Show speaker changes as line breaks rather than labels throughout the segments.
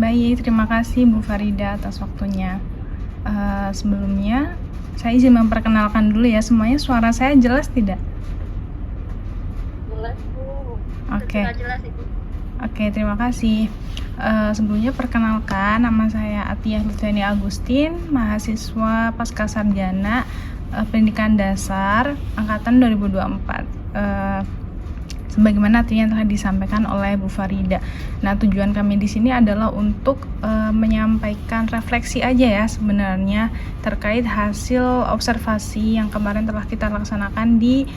Baik, terima kasih Bu Farida atas waktunya. Sebelumnya, saya izin memperkenalkan dulu ya semuanya. Suara saya jelas tidak?
Jelas Bu.
Oke.
Sudah jelas Ibu.
Oke, terima kasih. Sebelumnya perkenalkan, nama saya Atiyah Lutfiani Agustin, mahasiswa Pascasarjana Pendidikan Dasar Angkatan 2024. Sebagaimana yang telah disampaikan oleh Bu Farida. Nah, tujuan kami di sini adalah untuk menyampaikan refleksi aja ya sebenarnya terkait hasil observasi yang kemarin telah kita laksanakan di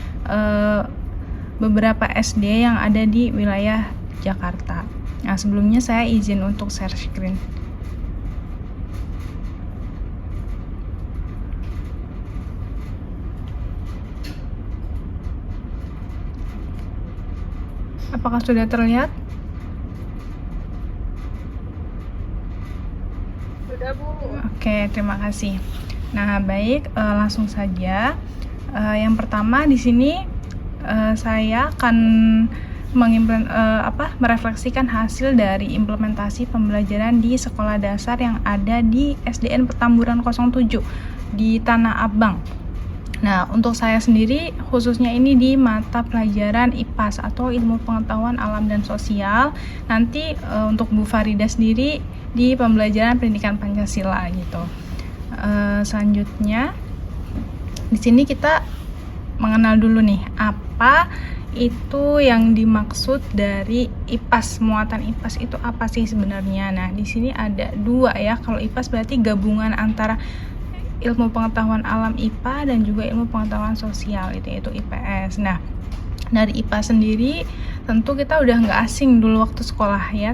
beberapa SD yang ada di wilayah Jakarta. Nah, sebelumnya saya izin untuk share screen. Apakah sudah terlihat?
Sudah Bu.
Oke, terima kasih. Nah, baik, langsung saja. Yang pertama di sini saya akan merefleksikan hasil dari implementasi pembelajaran di sekolah dasar yang ada di SDN Petamburan 07 di Tanah Abang. Nah, untuk saya sendiri khususnya ini di mata pelajaran IPAS atau Ilmu Pengetahuan Alam dan Sosial. Nanti untuk Bu Farida sendiri di pembelajaran Pendidikan Pancasila gitu. Selanjutnya di sini kita mengenal dulu nih apa itu yang dimaksud dari IPAS. Muatan IPAS itu apa sih sebenarnya? Nah, di sini ada dua ya. Kalau IPAS berarti gabungan antara ilmu pengetahuan alam IPA dan juga ilmu pengetahuan sosial yaitu IPS. Nah, dari IPA sendiri tentu kita udah nggak asing dulu waktu sekolah ya.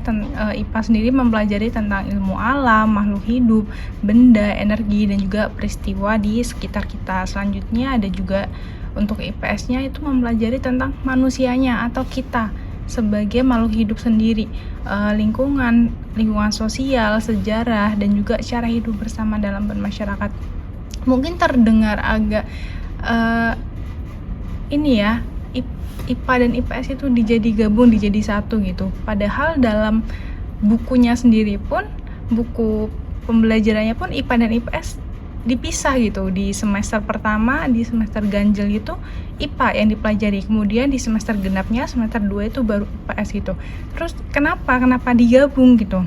IPA sendiri mempelajari tentang ilmu alam, makhluk hidup, benda, energi, dan juga peristiwa di sekitar kita. Selanjutnya ada juga untuk IPS-nya itu mempelajari tentang manusianya atau kita sebagai makhluk hidup sendiri, lingkungan sosial, sejarah, dan juga cara hidup bersama dalam bermasyarakat. Mungkin terdengar agak IPA dan IPS itu dijadi satu gitu. Padahal dalam bukunya sendiri pun, buku pembelajarannya pun IPA dan IPS dipisah gitu. Di semester pertama, di semester ganjil itu IPA yang dipelajari, kemudian di semester genapnya semester 2 itu baru IPS gitu. Terus kenapa digabung gitu?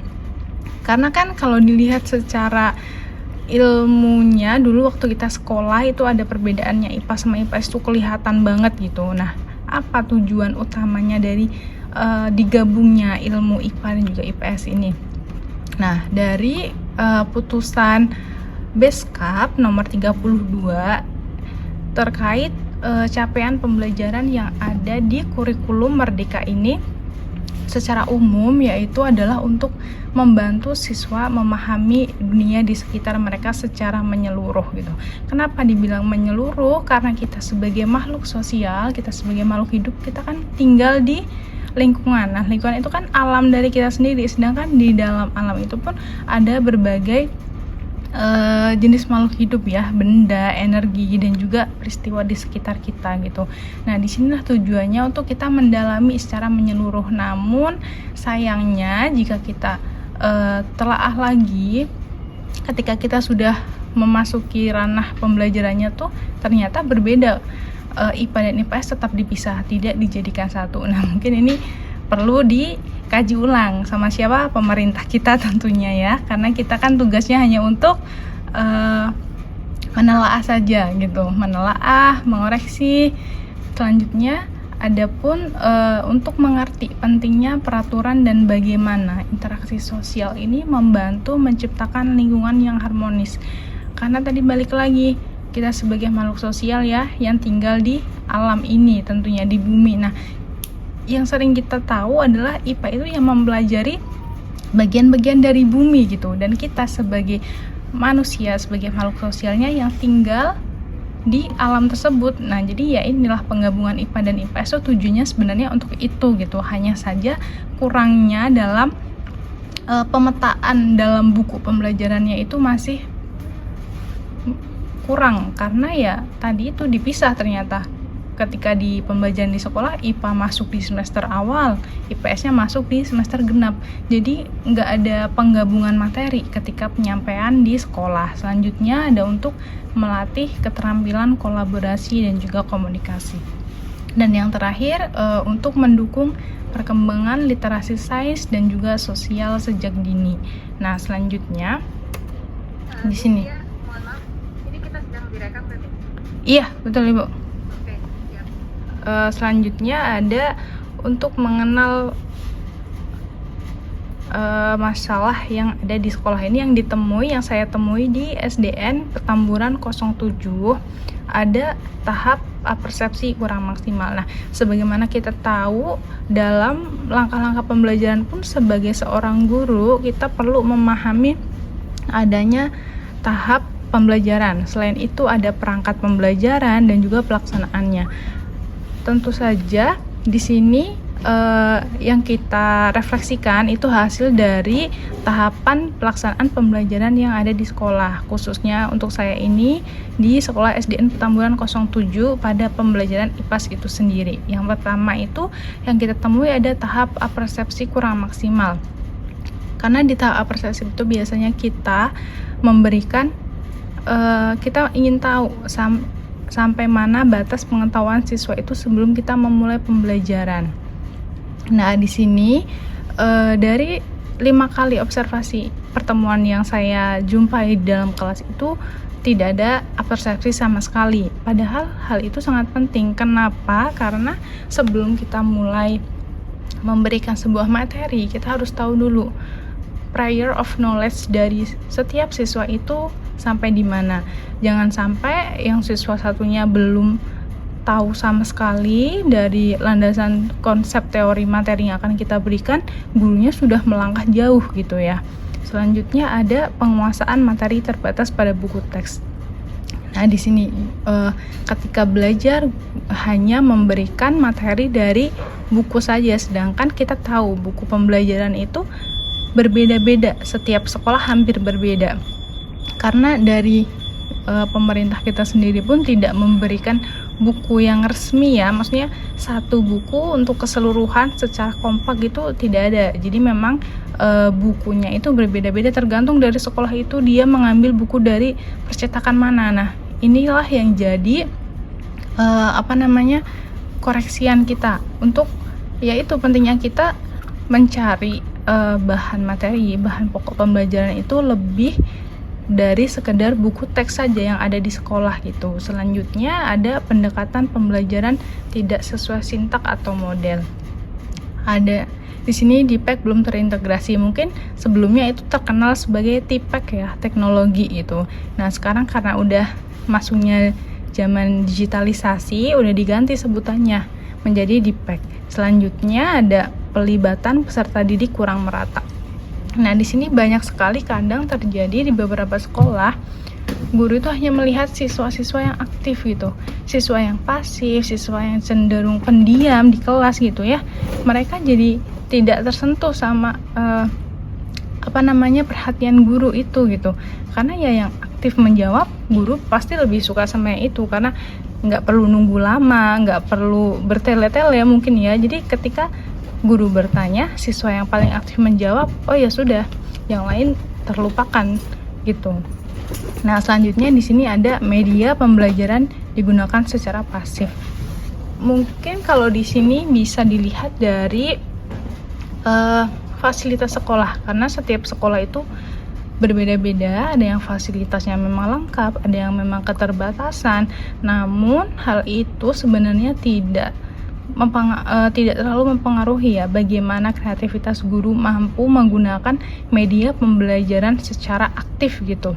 Karena kan kalau dilihat secara ilmunya dulu waktu kita sekolah itu ada perbedaannya, IPA sama IPS itu kelihatan banget gitu. Nah, apa tujuan utamanya dari digabungnya ilmu IPA dan juga IPS ini? Nah, dari putusan Beskap nomor 32 terkait capaian pembelajaran yang ada di kurikulum Merdeka ini secara umum, yaitu adalah untuk membantu siswa memahami dunia di sekitar mereka secara menyeluruh gitu. Kenapa dibilang menyeluruh? Karena kita sebagai makhluk sosial, kita sebagai makhluk hidup, kita kan tinggal di lingkungan. Nah, lingkungan itu kan alam dari kita sendiri, sedangkan di dalam alam itu pun ada berbagai jenis makhluk hidup ya, benda, energi, dan juga peristiwa di sekitar kita gitu. Nah, disinilah tujuannya untuk kita mendalami secara menyeluruh. Namun sayangnya jika kita telaah lagi, ketika kita sudah memasuki ranah pembelajarannya tuh ternyata berbeda. IPA dan IPS tetap dipisah, tidak dijadikan satu. Nah, mungkin ini perlu dikaji ulang sama siapa? Pemerintah kita tentunya ya, karena kita kan tugasnya hanya untuk menelaah saja gitu, menelaah, mengoreksi. Selanjutnya adapun untuk mengerti pentingnya peraturan dan bagaimana interaksi sosial ini membantu menciptakan lingkungan yang harmonis. Karena tadi balik lagi, kita sebagai makhluk sosial ya yang tinggal di alam ini, tentunya di bumi. Nah, yang sering kita tahu adalah IPA itu yang mempelajari bagian-bagian dari bumi gitu, dan kita sebagai manusia, sebagai makhluk sosialnya yang tinggal di alam tersebut. Nah, jadi ya inilah penggabungan IPA dan IPS itu tujuannya sebenarnya untuk itu gitu. Hanya saja kurangnya dalam pemetaan dalam buku pembelajarannya itu masih kurang, karena ya tadi itu dipisah ternyata ketika di pembelajaran di sekolah IPA masuk di semester awal, IPS-nya masuk di semester genap. Jadi nggak ada penggabungan materi ketika penyampaian di sekolah. Selanjutnya ada untuk melatih keterampilan kolaborasi dan juga komunikasi. Dan yang terakhir untuk mendukung perkembangan literasi sains dan juga sosial sejak dini. Nah, selanjutnya di sini.
Mohon maaf, ini kita sedang direkam berarti?
Iya, betul Ibu.
Oke, siap.
Selanjutnya ada untuk mengenal masalah yang ada di sekolah ini yang saya temui di SDN Petamburan 07. Ada tahap persepsi kurang maksimal. Nah, sebagaimana kita tahu dalam langkah-langkah pembelajaran pun sebagai seorang guru kita perlu memahami adanya tahap pembelajaran. Selain itu ada perangkat pembelajaran dan juga pelaksanaannya. Tentu saja di sini yang kita refleksikan itu hasil dari tahapan pelaksanaan pembelajaran yang ada di sekolah, khususnya untuk saya ini di sekolah SDN Petamburan 07 pada pembelajaran IPAS itu sendiri. Yang pertama itu yang kita temui ada tahap persepsi kurang maksimal. Karena di tahap persepsi itu biasanya kita memberikan kita ingin tahu sampai mana batas pengetahuan siswa itu sebelum kita memulai pembelajaran. Nah, di sini dari 5 kali observasi pertemuan yang saya jumpai dalam kelas itu tidak ada persepsi sama sekali. Padahal hal itu sangat penting. Kenapa? Karena sebelum kita mulai memberikan sebuah materi, kita harus tahu dulu prior of knowledge dari setiap siswa itu sampai di mana. Jangan sampai yang siswa satunya belum tahu sama sekali dari landasan konsep teori materi yang akan kita berikan, gurunya sudah melangkah jauh gitu ya. Selanjutnya ada penguasaan materi terbatas pada buku teks. Nah, di sini ketika belajar hanya memberikan materi dari buku saja, sedangkan kita tahu buku pembelajaran itu berbeda-beda, setiap sekolah hampir berbeda. Karena dari pemerintah kita sendiri pun tidak memberikan buku yang resmi ya, maksudnya satu buku untuk keseluruhan secara kompak gitu tidak ada. Jadi memang bukunya itu berbeda-beda tergantung dari sekolah itu dia mengambil buku dari percetakan mana. Nah, inilah yang jadi koreksian kita untuk yaitu pentingnya kita mencari bahan materi, bahan pokok pembelajaran itu lebih dari sekedar buku teks saja yang ada di sekolah gitu. Selanjutnya ada pendekatan pembelajaran tidak sesuai sintak atau model. Ada di sini DPEK belum terintegrasi. Mungkin sebelumnya itu terkenal sebagai TPEK ya, teknologi gitu. Nah, sekarang karena udah masuknya zaman digitalisasi, udah diganti sebutannya menjadi DPEK. Selanjutnya ada pelibatan peserta didik kurang merata. Nah, di sini banyak sekali kadang terjadi di beberapa sekolah, guru itu hanya melihat siswa-siswa yang aktif gitu, siswa yang pasif, siswa yang cenderung pendiam di kelas gitu ya. Mereka jadi tidak tersentuh sama perhatian guru itu gitu. Karena ya yang aktif menjawab, guru pasti lebih suka sama yang itu karena nggak perlu nunggu lama, nggak perlu bertele-tele mungkin ya. Jadi ketika guru bertanya, siswa yang paling aktif menjawab, oh ya sudah, yang lain terlupakan gitu. Nah, selanjutnya di sini ada media pembelajaran digunakan secara pasif. Mungkin kalau di sini bisa dilihat dari fasilitas sekolah, karena setiap sekolah itu berbeda-beda, ada yang fasilitasnya memang lengkap, ada yang memang keterbatasan. Namun hal itu sebenarnya tidak terlalu mempengaruhi ya bagaimana kreativitas guru mampu menggunakan media pembelajaran secara aktif gitu.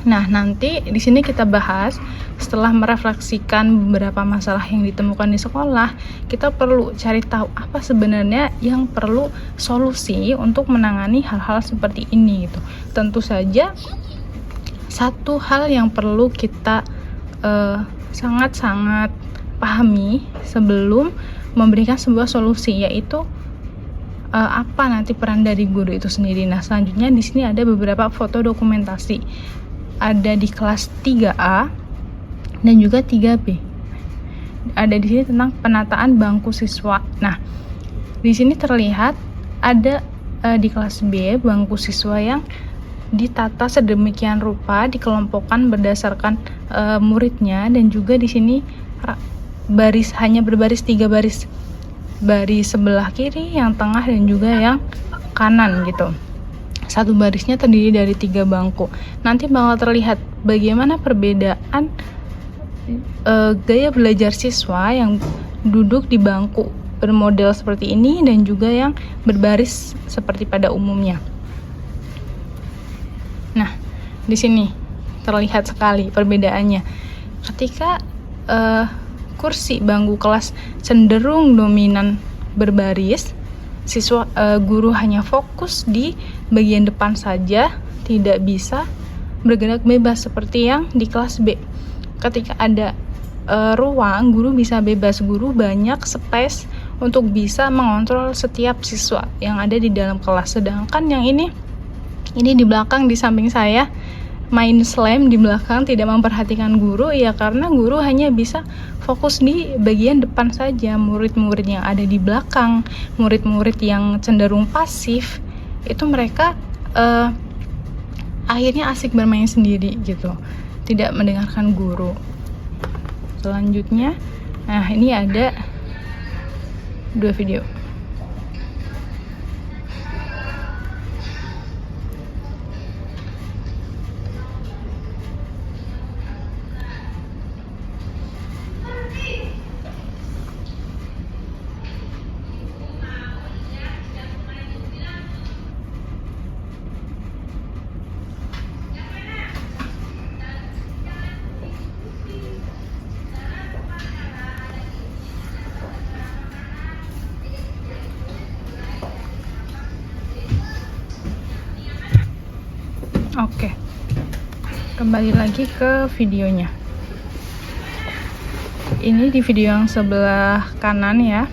Nah, nanti di sini kita bahas setelah merefleksikan beberapa masalah yang ditemukan di sekolah, kita perlu cari tahu apa sebenarnya yang perlu solusi untuk menangani hal-hal seperti ini gitu. Tentu saja satu hal yang perlu kita sangat-sangat pahami sebelum memberikan sebuah solusi, yaitu apa nanti peran dari guru itu sendiri. Nah, selanjutnya di sini ada beberapa foto dokumentasi, ada di kelas 3A dan juga 3B. ada di sini tentang penataan bangku siswa. Nah, di sini terlihat ada di kelas B bangku siswa yang ditata sedemikian rupa, dikelompokkan berdasarkan muridnya, dan juga di sini hanya berbaris 3 baris. Baris sebelah kiri, yang tengah, dan juga yang kanan gitu. Satu barisnya terdiri dari 3 bangku. Nanti bakal terlihat bagaimana perbedaan gaya belajar siswa yang duduk di bangku bermodel seperti ini dan juga yang berbaris seperti pada umumnya. Nah, di sini terlihat sekali perbedaannya. Ketika kursi bangku kelas cenderung dominan berbaris, guru hanya fokus di bagian depan saja, tidak bisa bergerak bebas seperti yang di kelas B. Ketika ada ruang, guru bisa bebas, guru banyak space untuk bisa mengontrol setiap siswa yang ada di dalam kelas. Sedangkan yang ini di belakang, di samping saya, main slam di belakang, tidak memperhatikan guru, ya karena guru hanya bisa fokus di bagian depan saja. Murid-murid yang ada di belakang, murid-murid yang cenderung pasif, itu mereka akhirnya asik bermain sendiri gitu, tidak mendengarkan guru. Selanjutnya, nah ini ada 2 video. Oke, kembali lagi ke videonya. Ini di video yang sebelah kanan ya,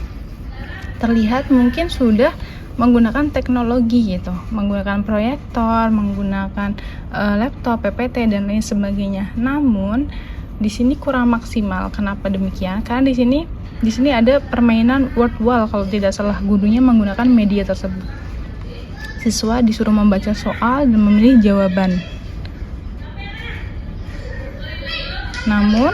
terlihat mungkin sudah menggunakan teknologi gitu, menggunakan proyektor, menggunakan laptop, PPT dan lain sebagainya. Namun di sini kurang maksimal. Kenapa demikian? Karena di sini ada permainan word wall kalau tidak salah, gurunya menggunakan media tersebut. Siswa disuruh membaca soal dan memilih jawaban. Namun,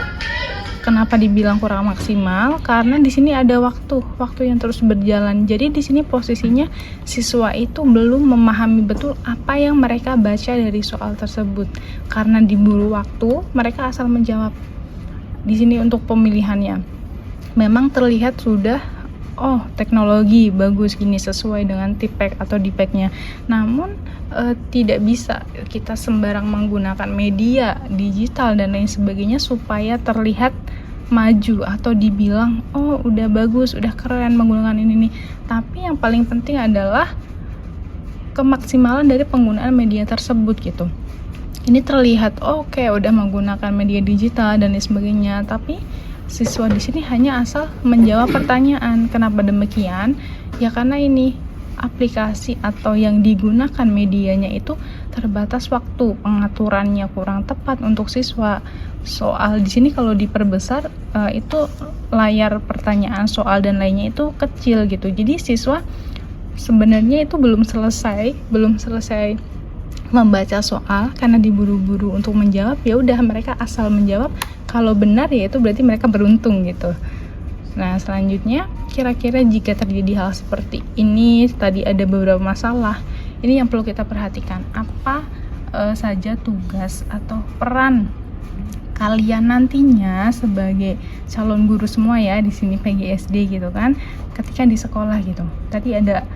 kenapa dibilang kurang maksimal? Karena di sini ada waktu yang terus berjalan. Jadi di sini posisinya siswa itu belum memahami betul apa yang mereka baca dari soal tersebut. Karena diburu waktu, mereka asal menjawab. Di sini untuk pemilihannya, memang terlihat sudah teknologi bagus gini sesuai dengan TPEK atau DPEK-nya. Namun tidak bisa kita sembarang menggunakan media digital dan lain sebagainya supaya terlihat maju atau dibilang udah bagus, udah keren menggunakan ini. Tapi yang paling penting adalah kemaksimalan dari penggunaan media tersebut gitu. Ini terlihat udah menggunakan media digital dan lain sebagainya, tapi siswa di sini hanya asal menjawab pertanyaan. Kenapa demikian? Ya karena ini aplikasi atau yang digunakan medianya itu terbatas waktu, pengaturannya kurang tepat untuk siswa. Soal di sini kalau diperbesar itu layar pertanyaan, soal dan lainnya itu kecil gitu. Jadi siswa sebenarnya itu belum selesai membaca soal karena diburu-buru untuk menjawab. Ya udah, mereka asal menjawab, kalau benar ya itu berarti mereka beruntung gitu. Nah, selanjutnya kira-kira jika terjadi hal seperti ini, tadi ada beberapa masalah, ini yang perlu kita perhatikan. Apa saja tugas atau peran kalian nantinya sebagai calon guru semua ya, di sini PGSD gitu kan, ketika di sekolah gitu. Tadi ada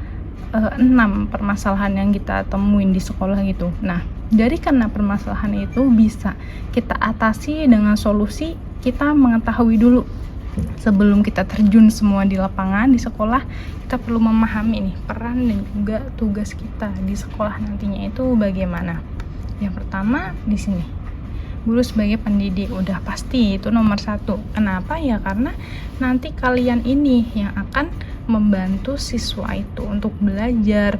6 permasalahan yang kita temuin di sekolah gitu. Nah, dari karena permasalahan itu bisa kita atasi dengan solusi kita mengetahui dulu. Sebelum kita terjun semua di lapangan, di sekolah, kita perlu memahami nih peran dan juga tugas kita di sekolah nantinya itu bagaimana. Yang pertama di sini, guru sebagai pendidik, udah pasti itu nomor 1. Kenapa? Ya karena nanti kalian ini yang akan membantu siswa itu untuk belajar,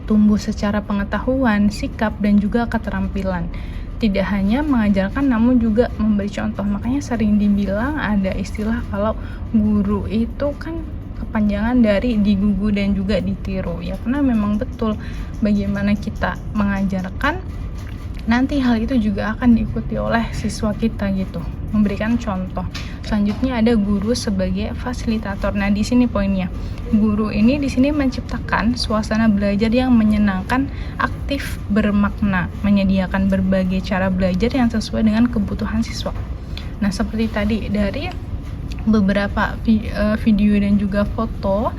tumbuh secara pengetahuan, sikap, dan juga keterampilan. tidak hanya mengajarkan namun juga memberi contoh. Makanya sering dibilang ada istilah kalau guru itu kan kepanjangan dari digugu dan juga ditiru ya, karena memang betul bagaimana kita mengajarkan nanti hal itu juga akan diikuti oleh siswa kita gitu, memberikan contoh. Selanjutnya ada guru sebagai fasilitator. Nah, di sini poinnya. Guru ini di sini menciptakan suasana belajar yang menyenangkan, aktif, bermakna, menyediakan berbagai cara belajar yang sesuai dengan kebutuhan siswa. Nah, seperti tadi dari beberapa video dan juga foto,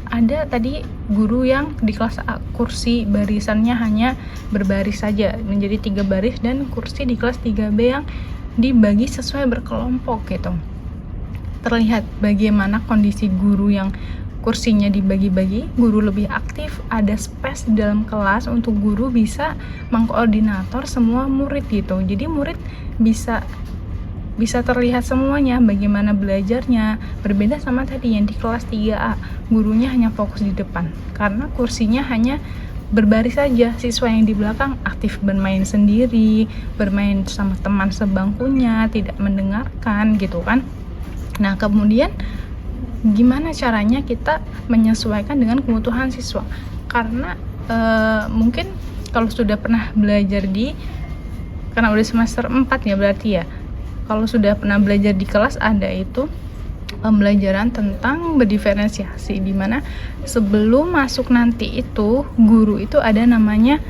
ada tadi guru yang di kelas A kursi barisannya hanya berbaris saja menjadi 3 baris, dan kursi di kelas 3B yang dibagi sesuai berkelompok gitu. Terlihat bagaimana kondisi guru yang kursinya dibagi-bagi, guru lebih aktif, ada space di dalam kelas untuk guru bisa mengkoordinator semua murid gitu. Jadi murid bisa terlihat semuanya bagaimana belajarnya. Berbeda sama tadi yang di kelas 3A, gurunya hanya fokus di depan karena kursinya hanya berbaris saja, siswa yang di belakang aktif bermain sendiri, bermain sama teman sebangkunya, tidak mendengarkan gitu kan. Nah, kemudian gimana caranya kita menyesuaikan dengan kebutuhan siswa? Karena mungkin kalau sudah pernah belajar karena udah semester 4 ya berarti ya, kalau sudah pernah belajar di kelas ada itu pembelajaran tentang berdiferensiasi, di mana sebelum masuk nanti itu guru itu ada namanya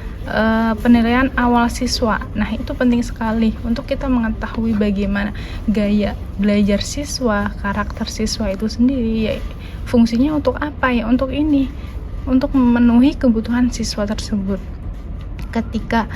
penilaian awal siswa. Nah, itu penting sekali untuk kita mengetahui bagaimana gaya belajar siswa, karakter siswa itu sendiri ya, fungsinya untuk apa ya, untuk memenuhi kebutuhan siswa tersebut. Ketika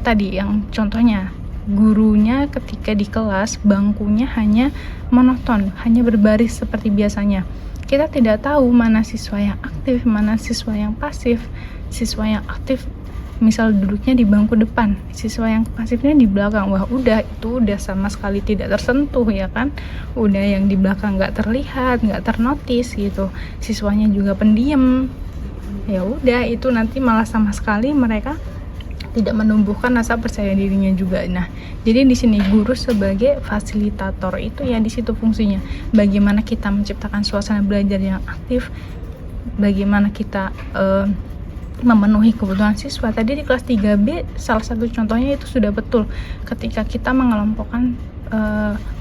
tadi yang contohnya gurunya ketika di kelas bangkunya hanya monoton, hanya berbaris seperti biasanya, kita tidak tahu mana siswa yang aktif, mana siswa yang pasif. Siswa yang aktif misal duduknya di bangku depan, siswa yang pasifnya di belakang, wah itu udah sama sekali tidak tersentuh ya kan, udah yang di belakang nggak terlihat, nggak ternotis gitu, siswanya juga pendiam, ya udah itu nanti malah sama sekali mereka tidak menumbuhkan rasa percaya dirinya juga. Nah, jadi di sini guru sebagai fasilitator itu ya di situ fungsinya. Bagaimana kita menciptakan suasana belajar yang aktif, bagaimana kita memenuhi kebutuhan siswa. Tadi di kelas 3B salah satu contohnya itu sudah betul ketika kita mengelompokkan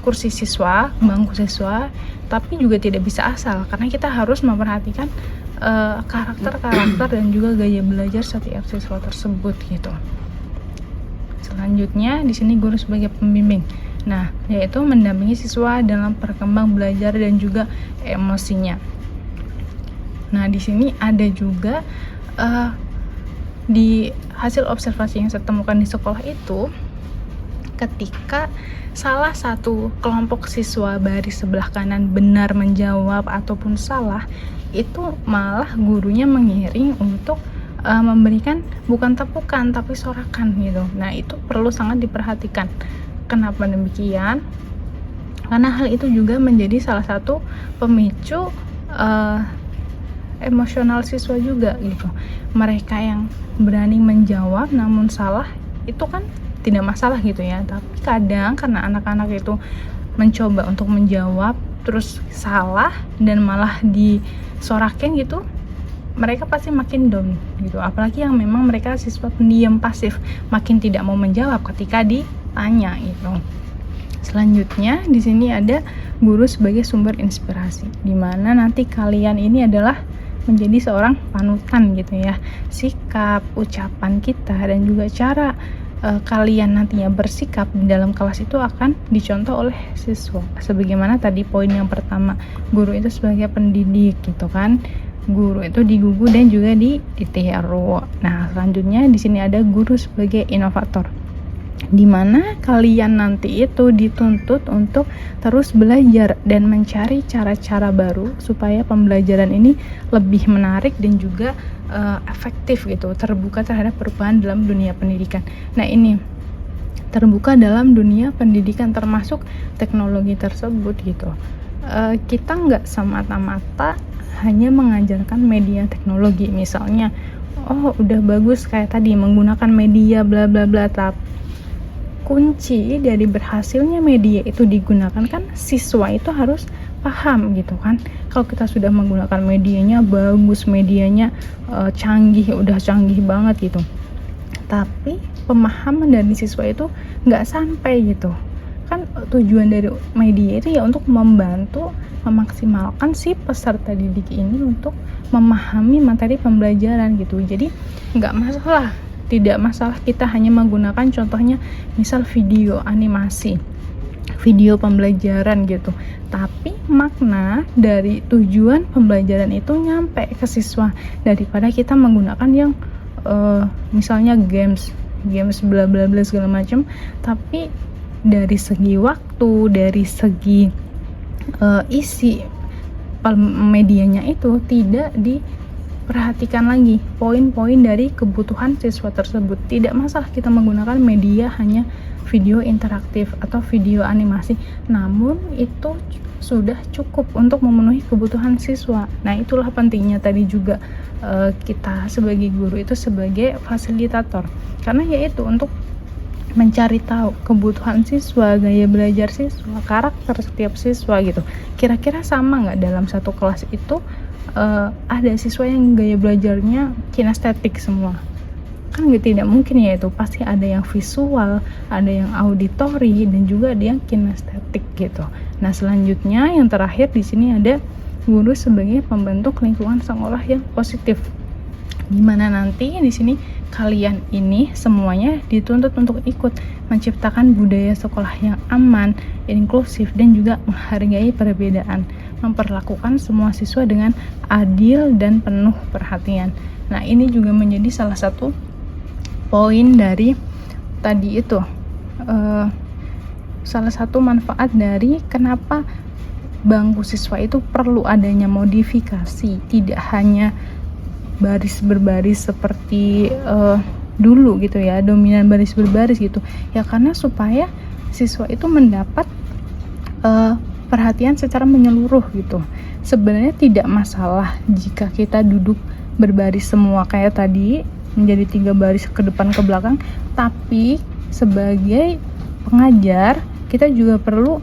kursi siswa, bangku siswa, tapi juga tidak bisa asal karena kita harus memperhatikan karakter dan juga gaya belajar setiap siswa tersebut gitu. Selanjutnya di sini guru sebagai pembimbing. Nah, yaitu mendampingi siswa dalam perkembang belajar dan juga emosinya. Nah, di sini ada juga di hasil observasi yang saya temukan di sekolah itu, ketika salah satu kelompok siswa baris sebelah kanan benar menjawab ataupun salah, itu malah gurunya mengiring untuk memberikan bukan tepukan tapi sorakan gitu. Nah, itu perlu sangat diperhatikan. Kenapa demikian? Karena hal itu juga menjadi salah satu pemicu emosional siswa juga gitu. Mereka yang berani menjawab namun salah itu kan tidak masalah gitu ya, tapi kadang karena anak-anak itu mencoba untuk menjawab terus salah dan malah disorakin gitu, mereka pasti makin down gitu. Apalagi yang memang mereka siswa pendiam pasif, makin tidak mau menjawab ketika ditanya gitu. Selanjutnya di sini ada guru sebagai sumber inspirasi, di mana nanti kalian ini adalah menjadi seorang panutan gitu ya. Sikap, ucapan kita dan juga cara kalian nantinya bersikap di dalam kelas itu akan dicontoh oleh siswa. Sebagaimana tadi poin yang pertama, guru itu sebagai pendidik gitu kan. Guru itu digugu dan juga ditiru. Nah, selanjutnya di sini ada guru sebagai inovator, di mana kalian nanti itu dituntut untuk terus belajar dan mencari cara-cara baru supaya pembelajaran ini lebih menarik dan juga efektif gitu, terbuka terhadap perubahan dalam dunia pendidikan. Nah, ini terbuka dalam dunia pendidikan termasuk teknologi tersebut gitu. Kita nggak semata-mata hanya mengajarkan media teknologi, misalnya udah bagus kayak tadi menggunakan media bla bla bla, tapi kunci dari berhasilnya media itu digunakan kan siswa itu harus paham gitu kan. Kalau kita sudah menggunakan medianya bagus, medianya udah canggih banget gitu, tapi pemahaman dari siswa itu nggak sampai gitu kan. Tujuan dari media itu ya untuk membantu memaksimalkan si peserta didik ini untuk memahami materi pembelajaran gitu. Jadi tidak masalah kita hanya menggunakan contohnya misal video animasi, video pembelajaran gitu, tapi makna dari tujuan pembelajaran itu nyampe ke siswa daripada kita menggunakan yang misalnya games bla bla bla segala macam, tapi dari segi waktu, dari segi isi medianya itu tidak diperhatikan lagi poin-poin dari kebutuhan siswa tersebut. Tidak masalah kita menggunakan media hanya video interaktif atau video animasi, namun itu sudah cukup untuk memenuhi kebutuhan siswa. Nah, itulah pentingnya tadi juga kita sebagai guru itu sebagai fasilitator, karena yaitu untuk mencari tahu kebutuhan siswa, gaya belajar siswa, karakter setiap siswa gitu. Kira-kira sama nggak dalam satu kelas itu ada siswa yang gaya belajarnya kinestetik semua? Kan tidak mungkin ya, itu pasti ada yang visual, ada yang auditori, dan juga ada yang kinestetik gitu. Nah, selanjutnya yang terakhir di sini ada guru sebagai pembentuk lingkungan sekolah yang positif. Gimana nanti di sini kalian ini semuanya dituntut untuk ikut menciptakan budaya sekolah yang aman, inklusif, dan juga menghargai perbedaan, memperlakukan semua siswa dengan adil dan penuh perhatian. Nah, ini juga menjadi salah satu poin dari tadi itu, salah satu manfaat dari kenapa bangku siswa itu perlu adanya modifikasi, tidak hanya baris berbaris seperti dulu gitu ya, dominan baris berbaris gitu ya, karena supaya siswa itu mendapat perhatian secara menyeluruh gitu. Sebenarnya tidak masalah jika kita duduk berbaris semua kayak tadi, menjadi 3 baris ke depan ke belakang, tapi sebagai pengajar kita juga perlu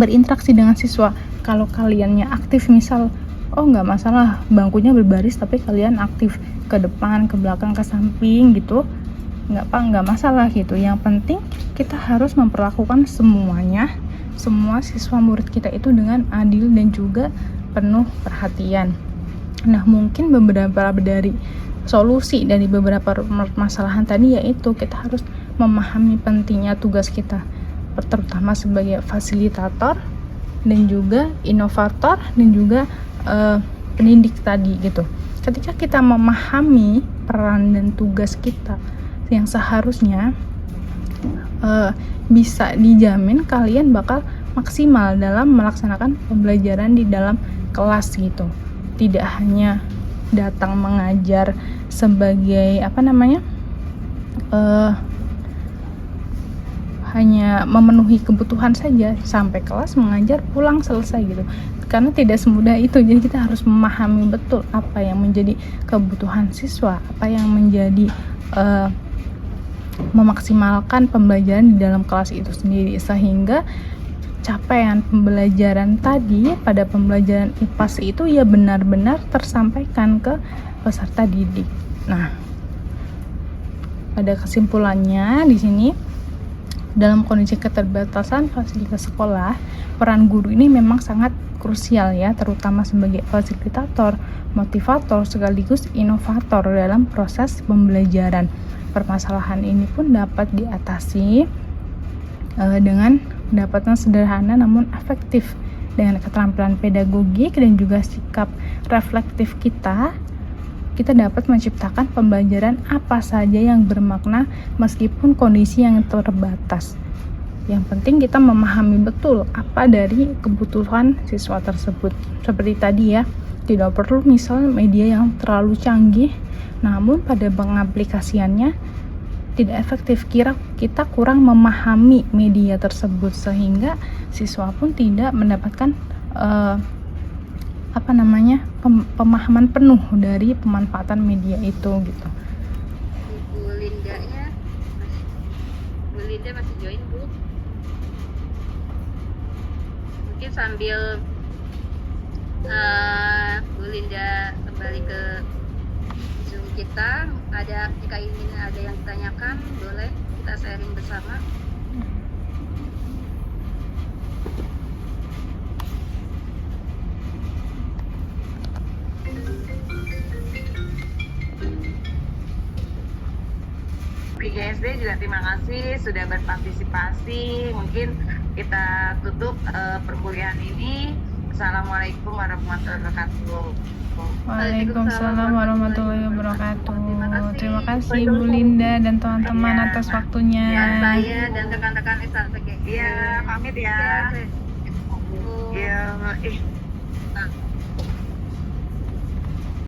berinteraksi dengan siswa. Kalau kaliannya aktif, misal nggak masalah bangkunya berbaris tapi kalian aktif ke depan, ke belakang, ke samping gitu, nggak masalah gitu. Yang penting kita harus memperlakukan semuanya, semua siswa murid kita itu dengan adil dan juga penuh perhatian. Nah, mungkin beberapa dari solusi dari beberapa permasalahan tadi yaitu kita harus memahami pentingnya tugas kita, terutama sebagai fasilitator dan juga inovator dan juga pendidik tadi gitu. Ketika kita memahami peran dan tugas kita yang seharusnya bisa dijamin kalian bakal maksimal dalam melaksanakan pembelajaran di dalam kelas gitu. Tidak hanya datang mengajar sebagai hanya memenuhi kebutuhan saja, sampai kelas mengajar pulang selesai gitu, karena tidak semudah itu. Jadi kita harus memahami betul apa yang menjadi kebutuhan siswa, apa yang menjadi memaksimalkan pembelajaran di dalam kelas itu sendiri, sehingga capaian pembelajaran tadi pada pembelajaran IPAS itu ya benar-benar tersampaikan ke peserta didik. Nah, pada kesimpulannya di sini, dalam kondisi keterbatasan fasilitas sekolah, peran guru ini memang sangat krusial ya, terutama sebagai fasilitator, motivator, sekaligus inovator dalam proses pembelajaran. Permasalahan ini pun dapat diatasi dengan pendapatan sederhana namun efektif, dengan keterampilan pedagogik dan juga sikap reflektif kita dapat menciptakan pembelajaran apa saja yang bermakna meskipun kondisi yang terbatas. Yang penting kita memahami betul apa dari kebutuhan siswa tersebut. Seperti tadi ya, tidak perlu misal media yang terlalu canggih namun pada pengaplikasiannya tidak efektif. Kita kurang memahami media tersebut sehingga siswa pun tidak mendapatkan pemahaman penuh dari pemanfaatan media itu gitu.
Bu Lindanya Bu Linda masih join Bu? Mungkin sambil Bu Linda kembali ke Zoom kita, jika ingin ada yang ditanyakan boleh kita sharing bersama.
PGSD juga terima kasih sudah berpartisipasi. Mungkin kita tutup perkuliahan ini. Assalamualaikum warahmatullahi wabarakatuh.
Waalaikumsalam warahmatullahi wabarakatuh. Terima kasih Bu Linda dan teman-teman
Iya.
atas waktunya.
Ya, saya dan rekan-rekan SATG.
Iya, pamit ya.
Ya,
Iya,